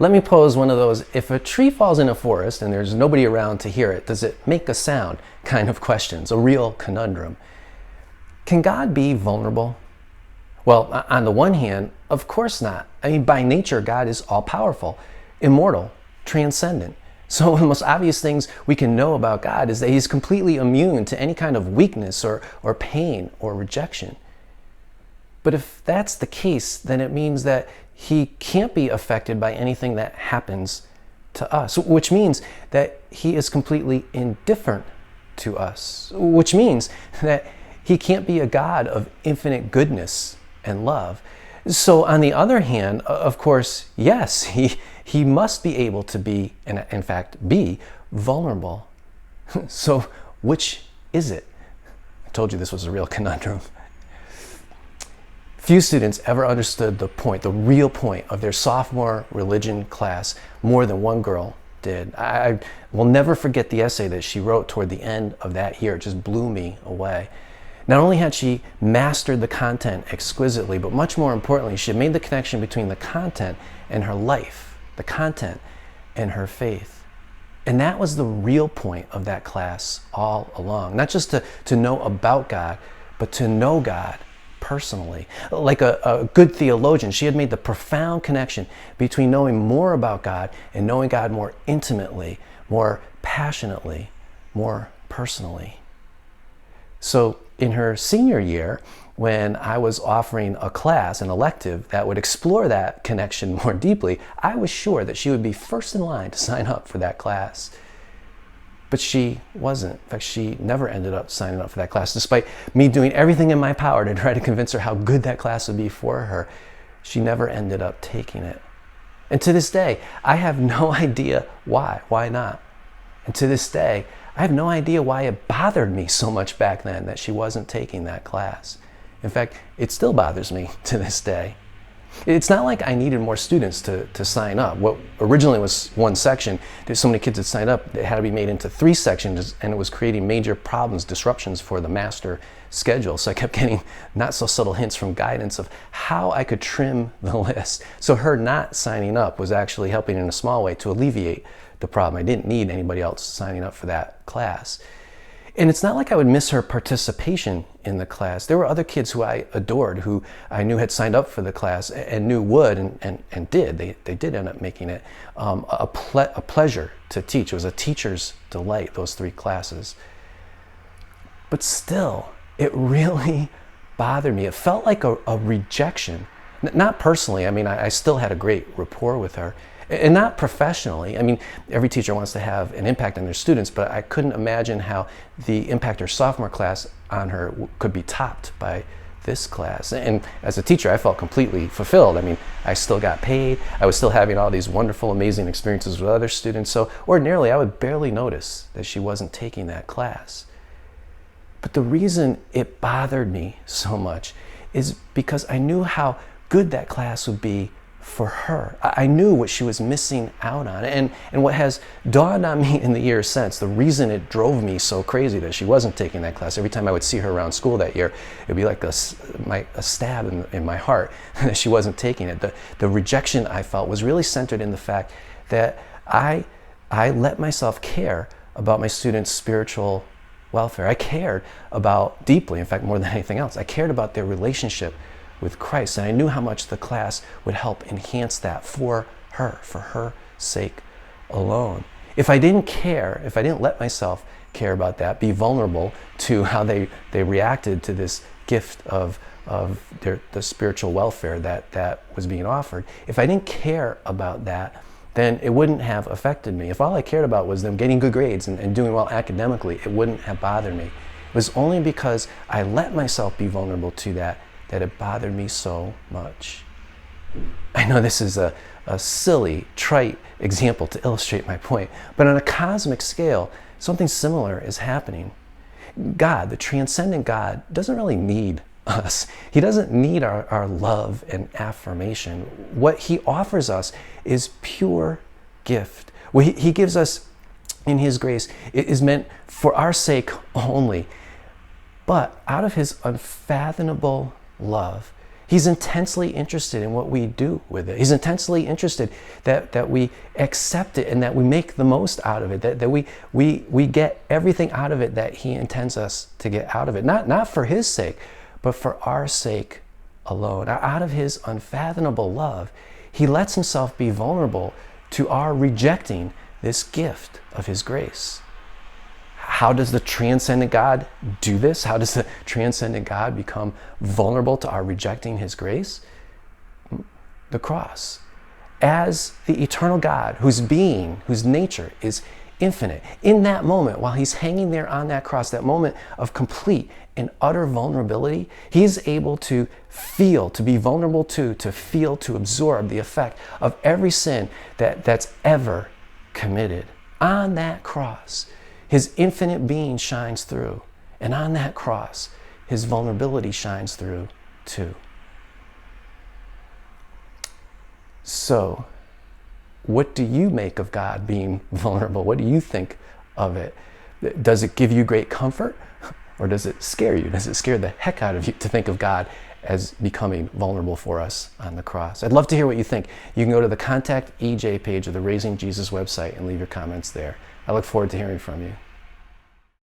Let me pose one of those, if a tree falls in a forest and there's nobody around to hear it, does it make a sound kind of questions, a real conundrum. Can God be vulnerable? Well, on the one hand, of course not. I mean, by nature, God is all-powerful, immortal, transcendent. So one of the most obvious things we can know about God is that he's completely immune to any kind of weakness or pain or rejection. But if that's the case, then it means that he can't be affected by anything that happens to us, which means that he is completely indifferent to us, which means that he can't be a God of infinite goodness and love. So on the other hand, of course, yes, he must be able to be, and in fact, be vulnerable. So which is it? I told you this was a real conundrum. Few students ever understood the point, the real point of their sophomore religion class more than one girl did. I will never forget the essay that she wrote toward the end of that year. It just blew me away. Not only had she mastered the content exquisitely, but much more importantly, she had made the connection between the content and her life, the content and her faith. And that was the real point of that class all along. Not just to know about God, but to know God personally. Like a good theologian, she had made the profound connection between knowing more about God and knowing God more intimately, more passionately, more personally. So in her senior year, when I was offering a class, an elective, that would explore that connection more deeply, I was sure that she would be first in line to sign up for that class. But she wasn't. In fact, she never ended up signing up for that class. Despite me doing everything in my power to try to convince her how good that class would be for her, she never ended up taking it. And to this day, I have no idea why. Why not? And to this day, I have no idea why it bothered me so much back then that she wasn't taking that class. In fact, it still bothers me to this day. It's not like I needed more students to sign up. What originally was one section, there's so many kids that signed up, it had to be made into 3 sections, and it was creating major problems, disruptions for the master schedule. So I kept getting not so subtle hints from guidance of how I could trim the list. So her not signing up was actually helping in a small way to alleviate the problem. I didn't need anybody else signing up for that class. And it's not like I would miss her participation in the class. There were other kids who I adored, who I knew had signed up for the class and knew would and did. They did end up making it a pleasure to teach. It was a teacher's delight, those 3 classes. But still, it really bothered me. It felt like a rejection. Not personally. I mean, I still had a great rapport with her. And not professionally. I mean, every teacher wants to have an impact on their students, but I couldn't imagine how the impact her sophomore class on her could be topped by this class. And as a teacher, I felt completely fulfilled. I mean, I still got paid. I was still having all these wonderful, amazing experiences with other students. So ordinarily, I would barely notice that she wasn't taking that class. But the reason it bothered me so much is because I knew how good that class would be for her. I knew what she was missing out on. And what has dawned on me in the years since, the reason it drove me so crazy that she wasn't taking that class, every time I would see her around school that year, it'd be like a stab in my heart that she wasn't taking it. The rejection I felt was really centered in the fact that I let myself care about my students' spiritual welfare. I cared about deeply, in fact, more than anything else, I cared about their relationship with Christ. And I knew how much the class would help enhance that for her sake alone. If I didn't care, if I didn't let myself care about that, be vulnerable to how they reacted to this gift of the spiritual welfare that was being offered, if I didn't care about that, then it wouldn't have affected me. If all I cared about was them getting good grades and doing well academically, it wouldn't have bothered me. It was only because I let myself be vulnerable to that it bothered me so much. I know this is a silly, trite example to illustrate my point, but on a cosmic scale, something similar is happening. God, the transcendent God, doesn't really need us. He doesn't need our love and affirmation. What he offers us is pure gift. What he gives us in his grace is meant for our sake only. But out of his unfathomable love, He's intensely interested in what we do with it. He's intensely interested that we accept it and that we make the most out of it, that we get everything out of it that he intends us to get out of it. Not for his sake, but for our sake alone. Out of his unfathomable love, he lets himself be vulnerable to our rejecting this gift of his grace. How does the transcendent God do this? How does the transcendent God become vulnerable to our rejecting his grace? The cross. As the eternal God, whose being, whose nature is infinite, in that moment, while he's hanging there on that cross, that moment of complete and utter vulnerability, he's able to feel, to be vulnerable to feel, to absorb the effect of every sin that's ever committed. On that cross, his infinite being shines through. And on that cross, his vulnerability shines through too. So, what do you make of God being vulnerable? What do you think of it? Does it give you great comfort? Or does it scare you? Does it scare the heck out of you to think of God as becoming vulnerable for us on the cross? I'd love to hear what you think. You can go to the Contact EJ page of the Raising Jesus website and leave your comments there. I look forward to hearing from you.